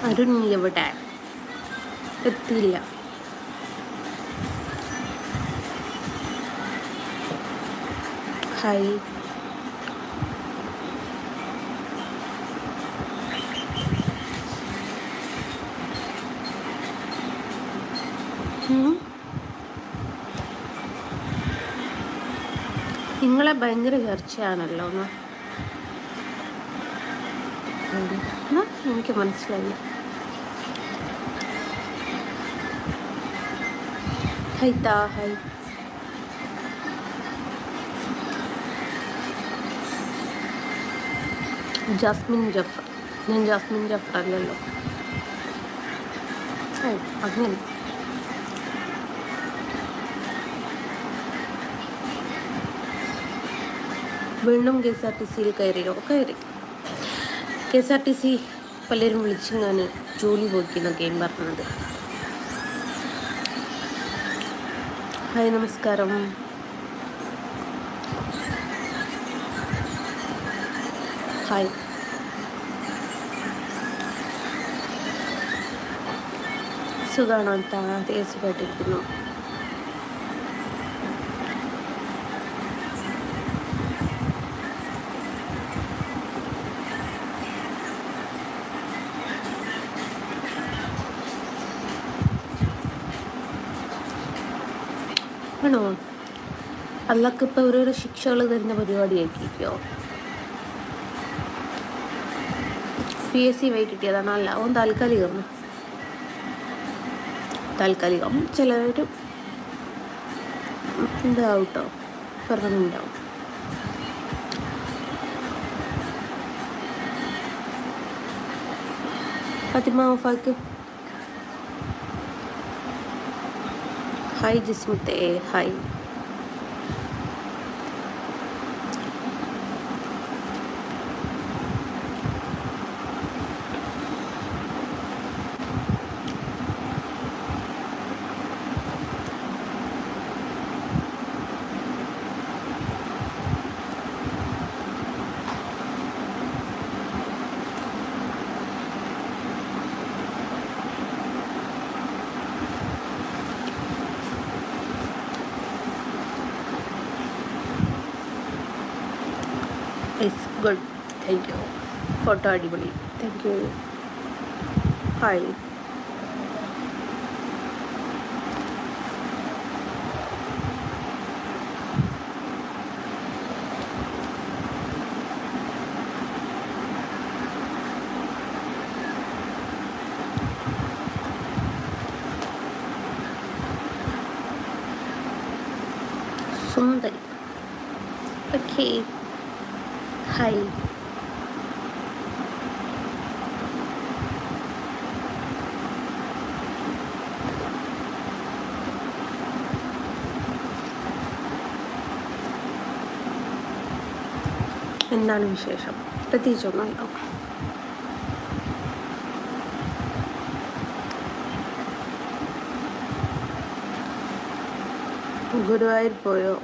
അരുൺ എവിടെ എത്തിയില്ല. ഹായ്. നിങ്ങളെ ഭയങ്കര ചർച്ചയാണല്ലോ എന്നാ എനിക്ക് മനസ്സിലായില്ല. ഹൈ താ ഹൈ. ജാസ്മിൻ ജഫർ. ഞാൻ ജാസ്മിൻ ജഫർ അല്ലല്ലോ. ഓ അങ്ങനെ. വീണ്ടും KSRTC കയറിയോ? കയറി. KSRTC പലരും വിളിച്ച് ഞാൻ ജോലി പോയിക്കുന്നൊക്കെയും പറഞ്ഞത്. ഹായ് നമസ്കാരം. ഹായ്. സുഖാണോ? അതേ സുഖമായിട്ടിരിക്കുന്നു. ആണോ? അള്ളക്ക് ഇപ്പം ഓരോരോ ശിക്ഷകൾ തരുന്ന പരിപാടിയാക്കിയിരിക്കോ? PSC വഴി കിട്ടിയതാണ്. അല്ല ഓൻ താൽക്കാലികം. ചിലർ ഇതാവും കേട്ടോ, പെർമനൻ്റ് ആവും. ഫാത്തിമ ഓഫാക്ക്. ഹായ് ജിസ്മിത്തെ. Hi. It's good. Thank you. Photo അടിപൊളി. Thank you. ഹായ്. സുന്ദരി. ഓക്കെ. ഹായ്. എന്താണ് വിശേഷം? പ്രത്യേകിച്ചൊന്നുമില്ല. ഗുരുവായൂർ പോയോ?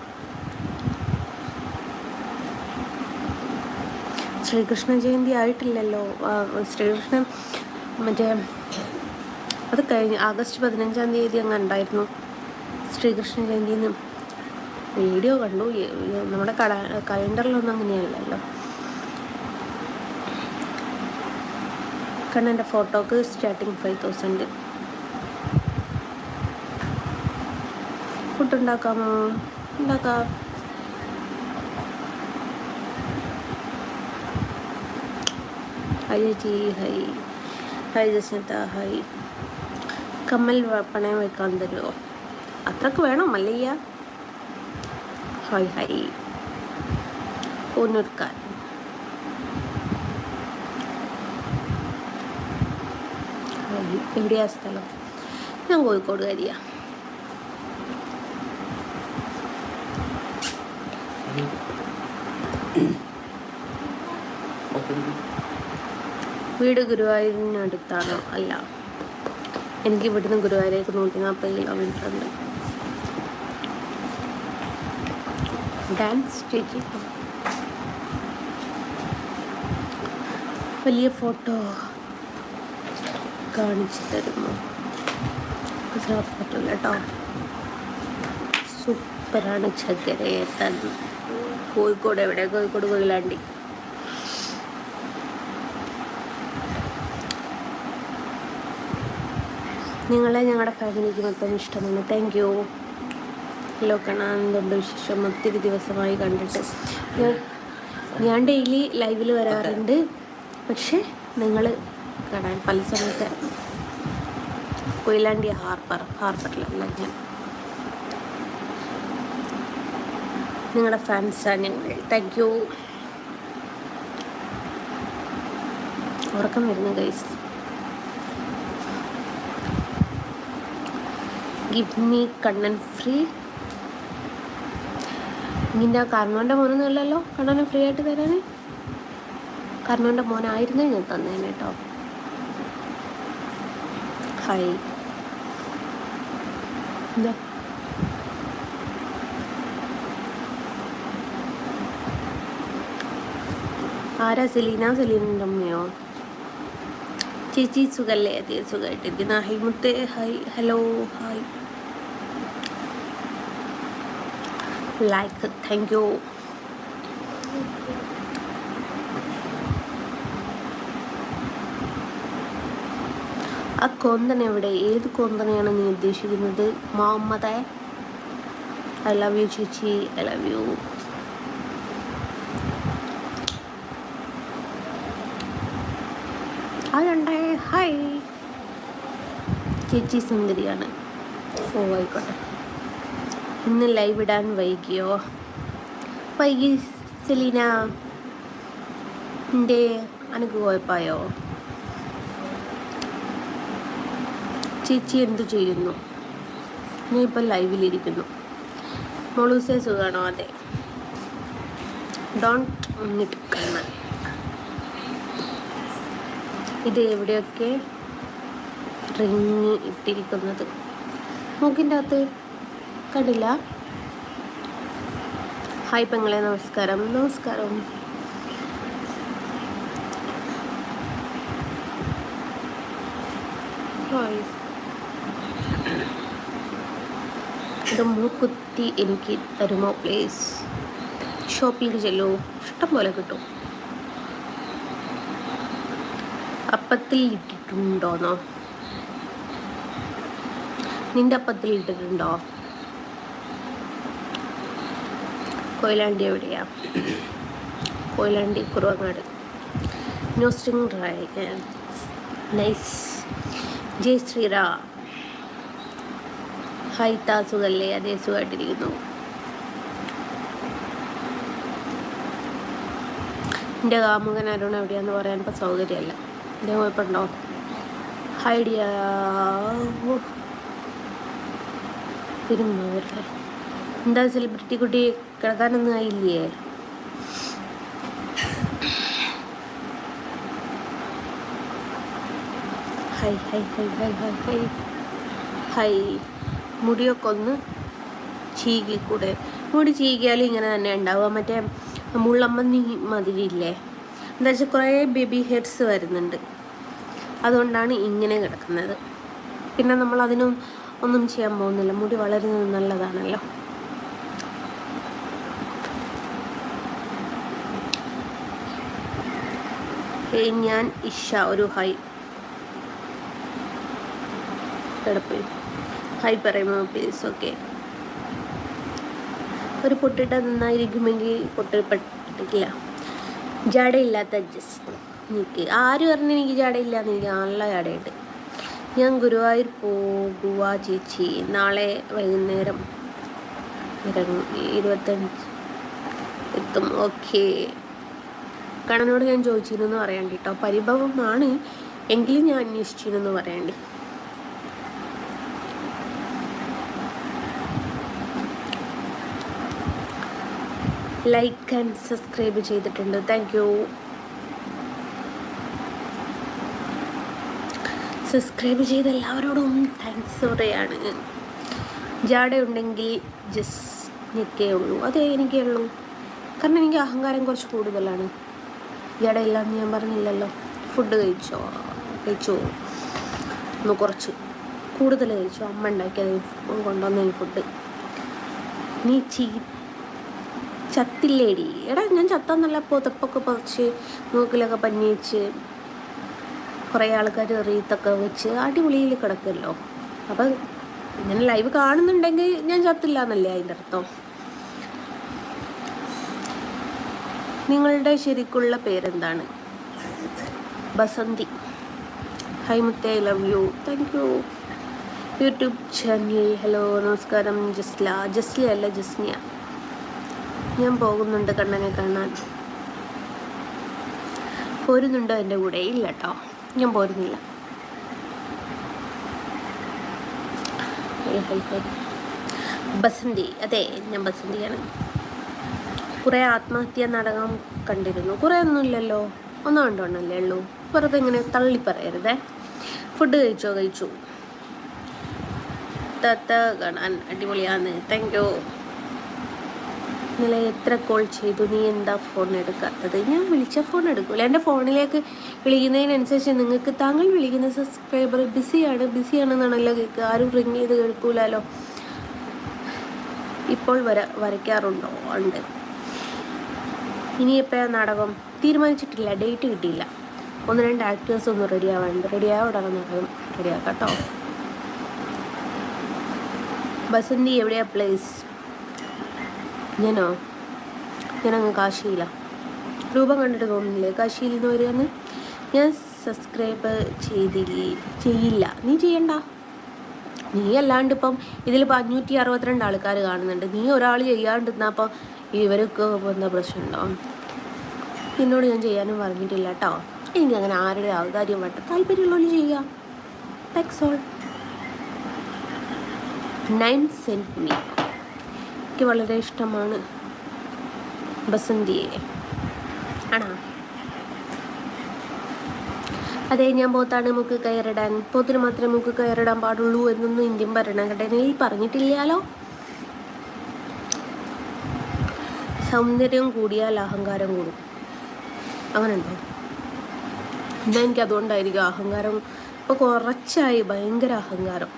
ശ്രീകൃഷ്ണ ജയന്തി ആയിട്ടില്ലല്ലോ. ശ്രീകൃഷ്ണൻ മറ്റേ അത് കഴിഞ്ഞ് ആഗസ്റ്റ് 15-ാം തീയതി അങ്ങ് ഉണ്ടായിരുന്നു ശ്രീകൃഷ്ണ ജയന്തിന്ന് വീഡിയോ കണ്ടു. നമ്മുടെ കലണ്ടറിലൊന്നും അങ്ങനെയല്ലല്ലോ. കാരണം എൻ്റെ ഫോട്ടോക്ക് സ്റ്റാർട്ടിങ് 5000. ഫുഡ് ഉണ്ടാക്കാമോ? ഉണ്ടാക്കാം. ഹായ് ചേച്ചി. ഹായ്. ഹായ് ജസ്നത്ത. ഹായ്. കമ്മൽ പണയം വെക്കാൻ തരുമോ? അത്രക്ക് വേണോ മല്ലയ്യ? Hi hi. പൂന്നൂർക്കാർ. എവിടെയാ സ്ഥലം? ഞാൻ കോഴിക്കോടുകാരിയാ. വീട് ഗുരുവായൂരിനടുത്താണോ? അല്ല, എനിക്ക് ഇവിടുന്ന് ഗുരുവായൂരേക്ക് 140 കിലോമീറ്റർ ഉണ്ട്. ഡാൻസ് ചേച്ചി വലിയ ഫോട്ടോ കാണിച്ചു തരുമോ? പറ്റില്ല കേട്ടോ. സൂപ്പറാണ് ചക്കരയേത്തൻ. കോഴിക്കോട് എവിടെ? കോഴിക്കോട് കൊയിലാണ്ടി. നിങ്ങളെ ഞങ്ങളുടെ ഫാമിലിക്ക് മൊത്തം ഇഷ്ടമാണ്. Thank you. ഹലോ കണ്ണാ, എന്തുണ്ട് വിശേഷം? ഒത്തിരി ദിവസമായി കണ്ടിട്ട്. ഞാൻ ഡെയിലി ലൈവിൽ വരാറുണ്ട്, പക്ഷേ നിങ്ങൾ കാണാൻ പല സമയത്ത് കൊയിലാണ്ടി ഹാർബറിലല്ല. ഞാൻ നിങ്ങളുടെ ഫാൻസാണ് ഞങ്ങൾ. Thank you. ഉറക്കം വരുന്നു guys. Give me Kannan free. നിൻ്റെ കർണോൻ്റെ മോനൊന്നുമല്ലല്ലോ കണ്ണനെ ഫ്രീ ആയിട്ട് തരാൻ. കർണോൻ്റെ മോനായിരുന്നേ ഞാൻ തന്നേനെ കേട്ടോ. ഹായ്. എന്താ ആരാ? സെലീനൻ്റെ അമ്മയോ? ചേച്ചി സുഖല്ലേ? അതേ സുഖമായിട്ടിരിക്കുന്ന. ഹായ് മുത്തേ. Hi. Hello. Hi. Like. Thank you. ആ കൊന്തൻ എവിടെ? ഏത് കൊന്തനെയാണ് നീ ഉദ്ദേശിക്കുന്നത്? മുഹമ്മദേ, ഐ ലവ് യു ചേച്ചി. I love you. Hi. Hi ചേച്ചി സുന്ദരിയാണ്. ഓ ആയിക്കോട്ടെ. ഇന്ന് ലൈവ് ഇടാൻ വൈകിയോ? വൈകി സെലീന. എൻ്റെ അനക്ക് കുഴപ്പമായോ? ചേച്ചി എന്തു ചെയ്യുന്നു? ഞാൻ ഇപ്പം ലൈവിലിരിക്കുന്നു. മോളൂസേ സുഖമാണോ? അതെ. ഡോണ്ട് ഒന്നിട്ട് കാണാൻ. ഇത് എവിടെയൊക്കെ റിങ് ഇട്ടിരിക്കുന്നത്? മൂക്കിൻ്റെ അകത്ത് കണ്ടില്ല? ഹായ് പെങ്ങളെ, നമസ്കാരം. നമസ്കാരം. ഹായ്. ഇത് മൂക്കുത്തി എനിക്ക് തരുമോ പ്ലീസ്? ഷോപ്പിലേക്ക് ചെല്ലൂ, ഇഷ്ടം പോലെ കിട്ടും. അപ്പത്തിൽ ഇട്ടിട്ടുണ്ടോന്നോ? നിന്റെ അപ്പത്തിൽ ഇട്ടിട്ടുണ്ടോ? കൊയിലാണ്ടി എവിടെയാ? Koyilandy Kuruvangad. No string dry. Nice. ജയ് ശ്രീറാം. ഹായ് താ, സുഖല്ലേ? അതേ സുഖമായിട്ടിരിക്കുന്നു. എൻ്റെ കാമുകൻ അരുൺ എവിടെയാന്ന് പറയാൻ ഇപ്പം സൗകര്യമല്ല. എൻ്റെ കുഴപ്പമുണ്ടോ? ഐഡിയ വരുന്നവരുടെ എന്താ സെലിബ്രിറ്റി കുട്ടി കിടക്കാനൊന്നും ആയില്ലേ? High high high high high high high. മുടിയൊക്കെ ഒന്ന് ചീകിക്കൂടെ? മുടി ചീകിയാലും ഇങ്ങനെ തന്നെ ഉണ്ടാവുക. മറ്റേ മുള്ളമ്മന്നി മതിരിയില്ലേ? എന്താ വെച്ചാൽ കുറേ ബേബി ഹെയർസ് വരുന്നുണ്ട്, അതുകൊണ്ടാണ് ഇങ്ങനെ കിടക്കുന്നത്. പിന്നെ നമ്മൾ ഒന്നും ചെയ്യാൻ പോകുന്നില്ല. മുടി വളരുന്നത് നല്ലതാണല്ലോ. ഞാൻ ഇഷ. ഒരു ഹൈ കിടപ്പ്. ഹൈ പറയുമോ പ്ലീസ്? ഓക്കെ. ഒരു പൊട്ടിട്ട നന്നായിരിക്കുമെങ്കിൽ പൊട്ടിട്ടില്ല. ജടയില്ലാത്ത ജസ്റ്റ് എനിക്ക് ആര് പറഞ്ഞു എനിക്ക് ജടയില്ലാന്ന്? എനിക്ക് നല്ല ജടയുണ്ട്. ഞാൻ ഗുരുവായൂർ പോകുക ചേച്ചി. നാളെ വൈകുന്നേരം 25 എത്തും. ഓക്കെ. കണ്ണനോട് ഞാൻ ചോദിച്ചിരുന്നു പറയാൻ കേട്ടോ. പരിഭവമാണ്, എങ്കിലും ഞാൻ അന്വേഷിച്ചിരുന്നു പറയണ്ടേ. ലൈക്ക് ആൻഡ് സബ്സ്ക്രൈബ് ചെയ്തിട്ടുണ്ട്, താങ്ക് യു. സബ്സ്ക്രൈബ് ചെയ്ത എല്ലാവരോടും താങ്ക്സ് പറയാണ്. ജാടയുണ്ടെങ്കിൽ ജസ്റ്റിനൊക്കെ ഉള്ളൂ. അതേ എനിക്കേ ഉള്ളൂ. കാരണം എനിക്ക് അഹങ്കാരം കുറച്ച് കൂടുതലാണ്. ജാടയില്ലാന്ന് ഞാൻ പറഞ്ഞില്ലല്ലോ. ഫുഡ് കഴിച്ചോ ഒന്ന് കുറച്ച് കൂടുതൽ കഴിച്ചോ. അമ്മ ഉണ്ടാക്കിയത് കൊണ്ടുവന്ന ഈ ഫുഡ്. നീ ചത്തില്ലേടി? എടാ ഞാൻ ചത്താന്നല്ല, പുതപ്പൊക്കെ പറിച്ച് മൂക്കിലൊക്കെ പഞ്ഞി വെച്ച് കുറേ ആൾക്കാർ റീത്തൊക്കെ വെച്ച് അടിപൊളിയിൽ കിടക്കുമല്ലോ. അപ്പം ഇങ്ങനെ ലൈവ് കാണുന്നുണ്ടെങ്കിൽ ഞാൻ ചത്തില്ല എന്നല്ലേ അതിൻ്റെ അർത്ഥം. നിങ്ങളുടെ ശരിക്കുള്ള പേരെന്താണ്? ബസന്തി. ഹൈ മുത്തേ, love you, thank you. YouTube channel. Hello നമസ്കാരം. ജസ്ല അല്ല ജസ്നിയ. ഞാൻ പോകുന്നുണ്ട് കണ്ണനെ കാണാൻ. പോരുന്നുണ്ടോ എൻ്റെ കൂടെ? ഇല്ല കേട്ടോ, ഞാൻ പോരുന്നില്ല. ബസന്തി. അതെ, ഞാൻ ബസന്തിയാണ്. കുറേ ആത്മഹത്യാ നാടകം കണ്ടിരുന്നു. കുറേ ഒന്നുമില്ലല്ലോ, ഒന്നും കണ്ടോണല്ലേ ഉള്ളൂ. വെറുതെ ഇങ്ങനെ തള്ളി പറയരുതേ. ഫുഡ് കഴിച്ചു. തത്ത കാണാൻ അടിപൊളിയാണ്, താങ്ക് യു. ഇന്നലെ എത്ര കോൾ ചെയ്തു, നീ എന്താ ഫോൺ എടുക്കാത്തത്? ഞാൻ വിളിച്ച ഫോൺ എടുക്കൂല. എൻ്റെ ഫോണിലേക്ക് വിളിക്കുന്നതിനനുസരിച്ച് നിങ്ങൾക്ക് താങ്കൾ വിളിക്കുന്ന സബ്സ്ക്രൈബർ ബിസിയാണെന്നാണല്ലോ കേൾക്കുക. ആരും റിങ് ചെയ്ത് കേൾക്കൂലല്ലോ. ഇപ്പോൾ വരയ്ക്കാറുണ്ടോ? ഉണ്ട്. ഇനി എപ്പോഴാണ് നാടകം? തീരുമാനിച്ചിട്ടില്ല, ഡേറ്റ് കിട്ടിയില്ല. 1-2 ആക്ടേഴ്സ് ഒന്ന് റെഡിയാവാനുണ്ട്. റെഡിയാവുടനെ നാടകം റെഡിയാക്കാം കേട്ടോ. ബസന്തി എവിടെയാ പ്ലേസ്? ഞാനങ്ങ് കാശിയിലാണ്. രൂപം കണ്ടിട്ട് തോന്നുന്നില്ലേ കാശിയിൽ നിന്ന് വരികയെന്ന്? ഞാൻ സബ്സ്ക്രൈബ് ചെയ്യില്ല. നീ ചെയ്യണ്ട. നീ അല്ലാണ്ട് ഇപ്പം ഇതിൽ 562 ആൾക്കാർ കാണുന്നുണ്ട്. നീ ഒരാൾ ചെയ്യാണ്ടിരുന്നപ്പോൾ ഇവർക്ക് എന്താ പ്രശ്നമുണ്ടോ? നിന്നോട് ഞാൻ ചെയ്യാനും പറഞ്ഞിട്ടില്ല കേട്ടോ. എനിക്കങ്ങനെ ആരുടെ ഔദാര്യം വേണ്ട. താല്പര്യമുള്ളവർ ചെയ്യുക. That's all. 9 sent me. എനിക്ക് വളരെ ഇഷ്ടമാണ് ബസന്തിയെ. ആണോ? അതെ, ഞാൻ പോത്താണ് മൂക്ക് കയറിടാൻ. പോത്തിന് മാത്രമേ മൂക്ക് കയറിടാൻ പാടുള്ളൂ എന്നൊന്നും ഇന്ത്യൻ ഭരണഘടനയിൽ പറഞ്ഞിട്ടില്ലാലോ. സൗന്ദര്യം കൂടിയാൽ അഹങ്കാരം കൂടും. അങ്ങനെ ഉണ്ടോ? എന്നാൽ എനിക്ക് അതുകൊണ്ടായിരിക്കും അഹങ്കാരം. ഇപ്പോൾ കുറച്ചായി ഭയങ്കര അഹങ്കാരം.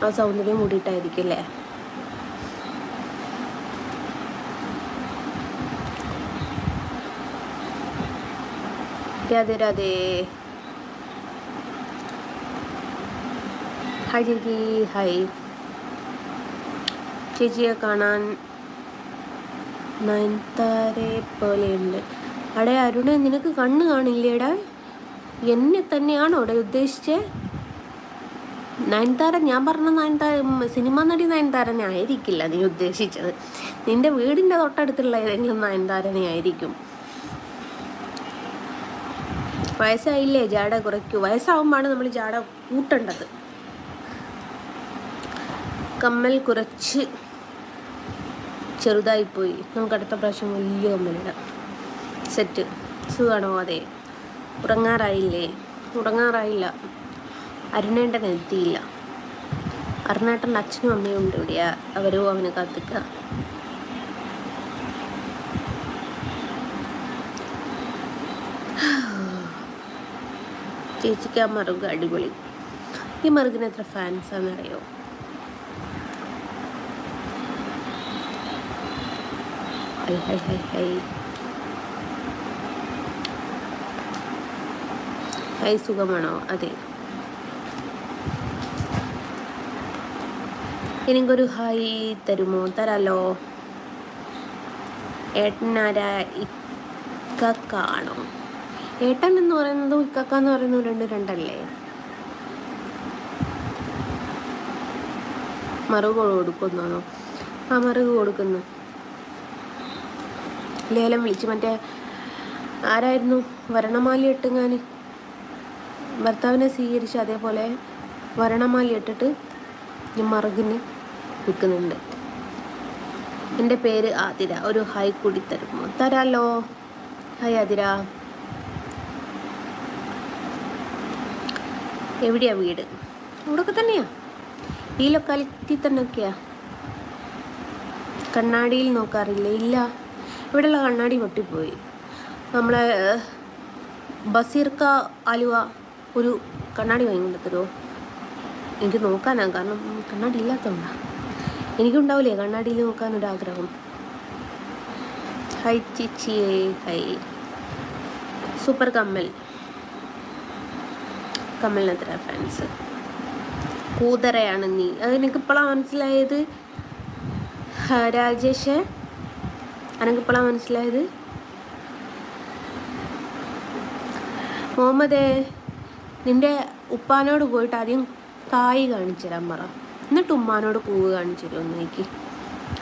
ആ സൗന്ദര്യം കൂടിയിട്ടായിരിക്കും അല്ലേ? രാധേ. ഹായ് ചേച്ചി. ഹായ്. ചേച്ചിയെ കാണാൻ നയൻതാരെ പോലെയുണ്ട്. അടേ അരുണ, നിനക്ക് കണ്ണ് കാണില്ലേടാ? എന്നെ തന്നെയാണോ അവിടെ ഉദ്ദേശിച്ചേ? നയൻതാര, ഞാൻ പറഞ്ഞ നയൻതാര സിനിമ നടി നയൻതാരനെ ആയിരിക്കില്ല നീ ഉദ്ദേശിച്ചത്. നിന്റെ വീടിൻ്റെ തൊട്ടടുത്തുള്ള ഏതെങ്കിലും നയൻതാരനെ ആയിരിക്കും. വയസ്സായില്ലേ, ജാട കുറയ്ക്കൂ. വയസ്സാവുമ്പോഴാണ് നമ്മൾ ജാട കൂട്ടേണ്ടത്. കമ്മൽ കുറച്ച് ചെറുതായിപ്പോയി. നമുക്ക് അടുത്ത പ്രാവശ്യം വലിയ കമ്മലിടാം. സെറ്റ്. സുഖമാണോ? അതെ. ഉറങ്ങാറായില്ല. അരുണേട്ടൻ എത്തിയില്ല. അരുണേട്ടൻ്റെ അച്ഛനും അമ്മയും ഉണ്ട് ഇവിടെ. അവരും അവന് കാത്തിക്കുക. ചേച്ചിക്ക് ആ മറുക് അടിപൊളി. ഈ മറുകിന് എത്ര ഫാൻസാണെന്നറിയോ? ഹൈ, സുഖമാണോ? അതെ. എനിക്കൊരു ഹായ് തരുമോ? തരാലോ. ഏട്ടനാരാ? ഇക്കാണോ? ഏട്ടൻ എന്ന് പറയുന്നതും ഇക്കാന്ന് പറയുന്നതും രണ്ടല്ലേ? മറുക് കൊടുക്കുന്നോ? ആ മറുക് കൊടുക്കുന്നു. ലേലം വിളിച്ച് മറ്റേ ആരായിരുന്നു വരണമാലി ഇട്ടുങ്ങാൻ ഭർത്താവിനെ സ്വീകരിച്ച് അതേപോലെ വരണമാല ഇട്ടിട്ട് ഞാൻ മറുകിന് നിൽക്കുന്നുണ്ട്. എൻ്റെ പേര് ആതിര, ഒരു ഹായ് കൂടി തരുമോ? തരാലോ. ഹായ് ആതിര. എവിടെയാ വീട്? ഇവിടെയൊക്കെ തന്നെയാ, ഈ ലൊക്കാലിറ്റി തന്നെയൊക്കെയാ. കണ്ണാടിയിൽ നോക്കാറില്ലേ? ഇല്ല, ഇവിടെയുള്ള കണ്ണാടി പൊട്ടിപ്പോയി. നമ്മളെ ബസീർക്ക ആലുവ ഒരു കണ്ണാടി വാങ്ങിക്കൊണ്ട് തരുമോ? എനിക്ക് നോക്കാനാണ്, കാരണം കണ്ണാടി ഇല്ലാത്തതുകൊണ്ടാണ്. എനിക്കുണ്ടാവില്ലേ കണ്ണാടിയിൽ നോക്കാനൊരാഗ്രഹം. ഹൈ ചിച്ചിയേ, ഹൈ. സൂപ്പർ കമ്മൽ. കമ്മലിന് എത്ര ഫാൻസ്? കൂതറയാണ് നീ. അത് എനിക്കിപ്പോഴാണ് മനസ്സിലായത് രാജേഷ്, എനിക്കിപ്പോഴാണ് മനസ്സിലായത്. മുഹമ്മദേ, നിൻ്റെ ഉപ്പാനോട് പോയിട്ട് ആദ്യം കായ് കാണിച്ചു തരാൻ പറ, എന്നിട്ട് ഉമ്മാനോട് പൂവ് കാണിച്ചു തരുമെന്ന് എനിക്ക്.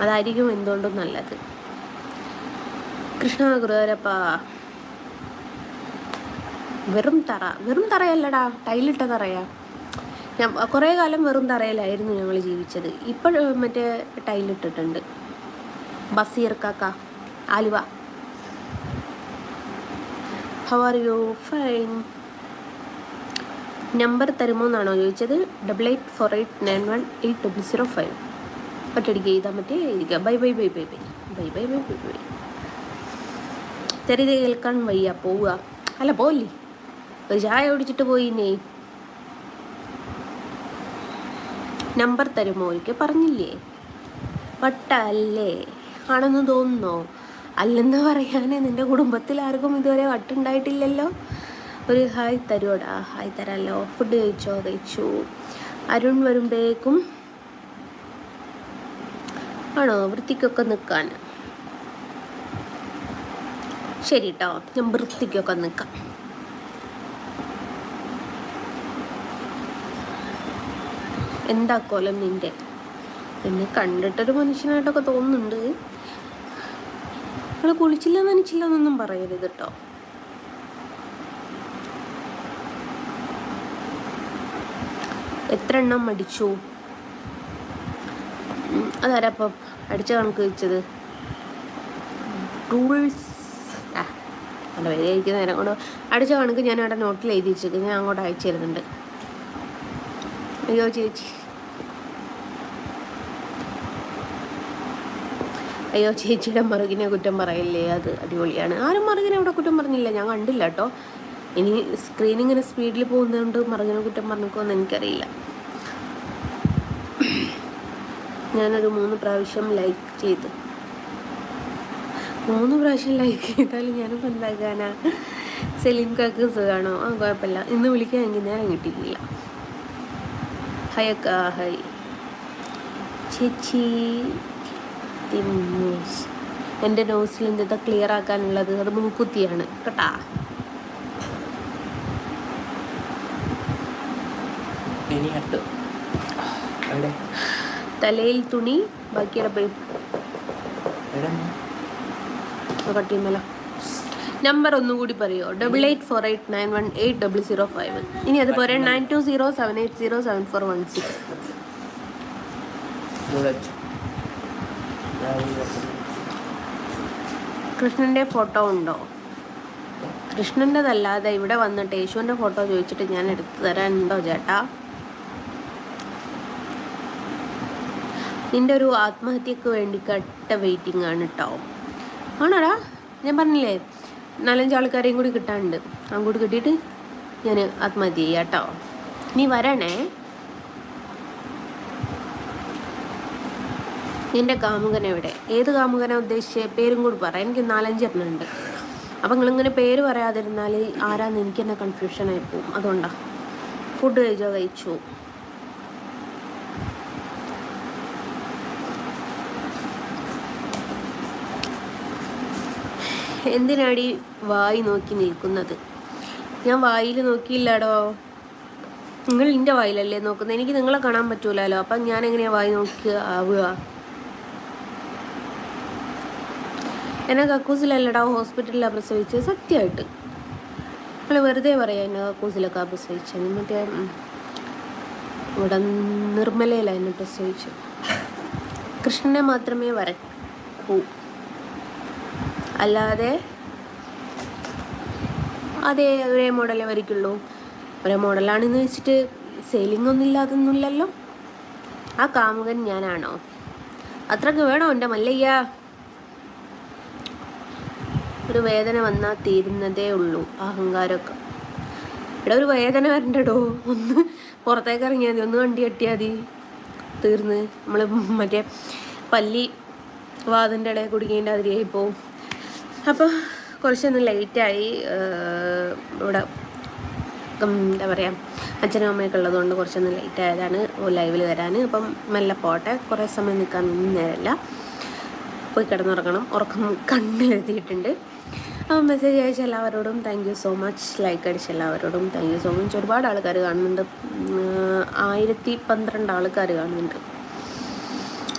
അതായിരിക്കും എന്തുകൊണ്ടും നല്ലത്. കൃഷ്ണ ഗുരുവായൂരപ്പ. വെറും തറയല്ലടാ, ടൈലിട്ട തറയാ. ഞാൻ കുറേ കാലം വെറും തറയിലായിരുന്നു ഞങ്ങൾ ജീവിച്ചത്. ഇപ്പോൾ മറ്റേ ടൈലിട്ടിട്ടുണ്ട്. ബസീർ കാക്ക, Aluva. How are you? Fine. Number തരുമോ എന്നാണോ ചോദിച്ചത്? 8848918005. ഒറ്റയടിക്ക് എഴുതാൻ പറ്റിയ എഴുതിക്കുക. Bye bye bye bye bye bye bye bye bye bye. തെരുത് കേൾക്കാൻ വയ്യ, പോവുക. അല്ല പോയില്ലേ, ഒരു ചായ ഓടിച്ചിട്ട് പോയിന്നേ. നമ്പർ തരുമോ എനിക്ക് പറഞ്ഞില്ലേ? വട്ട അല്ലേ? ആണെന്ന് തോന്നുന്നോ? അല്ലെന്ന് പറയാനേ നിൻ്റെ കുടുംബത്തിൽ ആർക്കും ഇതുവരെ വട്ടുണ്ടായിട്ടില്ലല്ലോ. ഒരു ഹായ് തരുമോടാ? ഹായ് തരാമല്ലോ. ഫുഡ് കഴിച്ചു. അരുൺ വരുമ്പോഴേക്കും ആണോ വൃത്തിക്കൊക്കെ നിൽക്കാൻ? ശരി കേട്ടോ, ഞാൻ വൃത്തിക്കൊക്കെ നിൽക്കാം. എന്താ കോലം നിൻ്റെ? എന്നെ കണ്ടിട്ടൊരു മനുഷ്യനായിട്ടൊക്കെ തോന്നുന്നുണ്ട്. നിങ്ങൾ കുളിച്ചില്ല നനച്ചില്ല എന്നൊന്നും പറയരുത് കേട്ടോ. എത്ര എണ്ണം അടിച്ചു? അതാരാ അപ്പം അടിച്ച കണക്ക് വെച്ചത്? റൂൾസ് അല്ല, വരെയായിരിക്കും നേരം കൊണ്ട് അടിച്ച കണക്ക് ഞാൻ അവിടെ നോട്ടിൽ എഴുതി വെച്ചത്, ഞാൻ അങ്ങോട്ട് അയച്ചു തരുന്നുണ്ട്. അയ്യോ ചേച്ചി, അയ്യോ ചേച്ചിയുടെ മറുകിനെ കുറ്റം പറയില്ലേ, അത് അടിപൊളിയാണ്. ആരും മറുകിനെ അവിടെ കുറ്റം പറഞ്ഞില്ല, ഞാൻ കണ്ടില്ല കേട്ടോ. ഇനി സ്ക്രീനിങ്ങനെ സ്പീഡിൽ പോകുന്നതുകൊണ്ട് മറുകിനെ കുറ്റം പറഞ്ഞിക്കുമെന്ന് എനിക്കറിയില്ല. ഞാനൊരു 3 പ്രാവശ്യം ലൈക്ക് ചെയ്ത്. 3 പ്രാവശ്യം ലൈക്ക് ചെയ്താലും ഞാനിപ്പോൾ എന്താക്കാനാ? സെലിം കാക്ക് സുഖമാണോ? ആ കുഴപ്പമില്ല. ഇന്ന് വിളിക്കാമെങ്കിൽ നേരം കിട്ടിയില്ല. ഹൈ അക്ക, ഹൈ ചേച്ചി. ന്യൂസ് എൻ്റെ നോസിൽ എന്താ ക്ലിയർ ആക്കാനുള്ളത്? അത് മൂക്കുത്തിയാണ് കേട്ടാ. തലയിൽ തുണി, ബാക്കിയുടെ പോയി കട്ടിമല. നമ്പർ ഒന്നുകൂടി പറയോ? 8848918005. ഇനി അത് പോരെ 9207807416. കൃഷ്ണൻ്റെ ഫോട്ടോ ഉണ്ടോ? കൃഷ്ണൻ്റെതല്ലാതെ ഇവിടെ വന്നിട്ട് യേശുവിൻ്റെ ഫോട്ടോ ചോദിച്ചിട്ട് ഞാൻ എടുത്തു തരാനുണ്ടോ ചേട്ടാ? നിൻ്റെ ഒരു ആത്മഹത്യക്ക് വേണ്ടി കട്ട വെയിറ്റിംഗ് ആണ് കേട്ടോ. ആണോടാ? ഞാൻ പറഞ്ഞില്ലേ 4-5 ആൾക്കാരെയും കൂടി കിട്ടാനുണ്ട്. അങ്ങോട്ട് കിട്ടിയിട്ട് ഞാൻ ആത്മഹത്യ ചെയ്യാം കേട്ടോ. നീ വരണേ. നിൻ്റെ കാമുകൻ എവിടെ? ഏത് കാമുകനെ ഉദ്ദേശിച്ച്? പേരും കൂടി പറ, എനിക്ക് 4-5 എണ്ണം ഉണ്ട്. അപ്പം നിങ്ങളിങ്ങനെ പേര് പറയാതിരുന്നാൽ ആരാന്ന് എനിക്ക് തന്നെ കൺഫ്യൂഷനായി പോകും. അതുകൊണ്ടാണ്. ഫുഡ് കഴിച്ചു. എന്തിനാടി വായി നോക്കി നിൽക്കുന്നത്? ഞാൻ വായിൽ നോക്കിയില്ലാടോ. നിങ്ങൾ എൻ്റെ വായിലല്ലേ നോക്കുന്നത്? എനിക്ക് നിങ്ങളെ കാണാൻ പറ്റൂലല്ലോ. അപ്പം ഞാൻ എങ്ങനെയാണ് വായി നോക്കുക ആവുക? എന്നെ കക്കൂസിലല്ലടാ, ഹോസ്പിറ്റലിലാണ് പ്രസവിച്ചത്. സത്യമായിട്ട് നമ്മൾ വെറുതെ പറയാം എന്നെ കക്കൂസിലൊക്കെ പ്രസവിച്ചത്. മറ്റേ ഇവിടെ നിർമ്മലയിലാണ് എന്നെ പ്രസവിച്ചു. കൃഷ്ണനെ മാത്രമേ വരക്കൂ, അല്ലാതെ അതേ ഒരേ മോഡലേ വരയ്ക്കുള്ളൂ. ഒരേ മോഡലാണെന്ന് വെച്ചിട്ട് സെയിലിംഗ് ഒന്നും ഇല്ലാതൊന്നുമില്ലല്ലോ. ആ കാമുകൻ ഞാനാണോ? അത്രയ്ക്ക് വേണോ എൻ്റെ മല്ലയ്യ? ഒരു വേദന വന്നാൽ തീരുന്നതേ ഉള്ളൂ അഹങ്കാരമൊക്കെ. ഇവിടെ ഒരു വേദന വരണ്ടോ, ഒന്ന് പുറത്തേക്ക് ഇറങ്ങിയാൽ മതി, ഒന്ന് വണ്ടി കെട്ടിയാൽ മതി, തീർന്ന്. നമ്മൾ മറ്റേ പല്ലി വാതിൻ്റെ ഇടയിൽ കുടുങ്ങിൻ്റെ അതിരിയായി പോവും. അപ്പോൾ കുറച്ചൊന്ന് ലേറ്റായി. ഇവിടെ എന്താ പറയുക, അച്ഛനും അമ്മയൊക്കെ ഉള്ളതുകൊണ്ട് കുറച്ചൊന്ന് ലേറ്റ് ആയതാണ് ലൈവിൽ വരാൻ. അപ്പം മെല്ലെ പോട്ടെ, കുറേ സമയം നിൽക്കാനൊന്നും നേരമില്ല. പോയി കിടന്നുറങ്ങണം, ഉറക്കം കണ്ണിലെത്തിയിട്ടുണ്ട്. അപ്പം മെസ്സേജ് അയച്ച എല്ലാവരോടും thank you so much. Like അടിച്ച എല്ലാവരോടും താങ്ക് യു സോ മച്ച്. ഒരുപാട് ആൾക്കാർ കാണുന്നുണ്ട്, 1012 ആൾക്കാർ കാണുന്നുണ്ട്.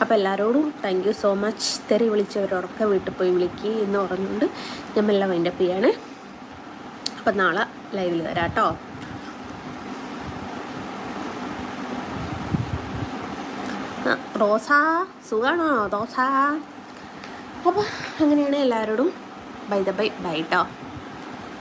അപ്പോൾ എല്ലാവരോടും താങ്ക് യു സോ മച്ച്. തെറി വിളിച്ചവരോടൊക്കെ വീട്ടിൽ പോയി വിളിക്കുക എന്ന് പറഞ്ഞുകൊണ്ട് ഞാൻ മെല്ലെ വൈൻഡപ്പ് ചെയ്യാണ്. അപ്പം നാളെ ലൈവിൽ വരാം കേട്ടോ. റോസ സുഖാണോ റോസ? അപ്പോൾ അങ്ങനെയാണ് എല്ലാവരോടും ബൈ കേട്ടോ.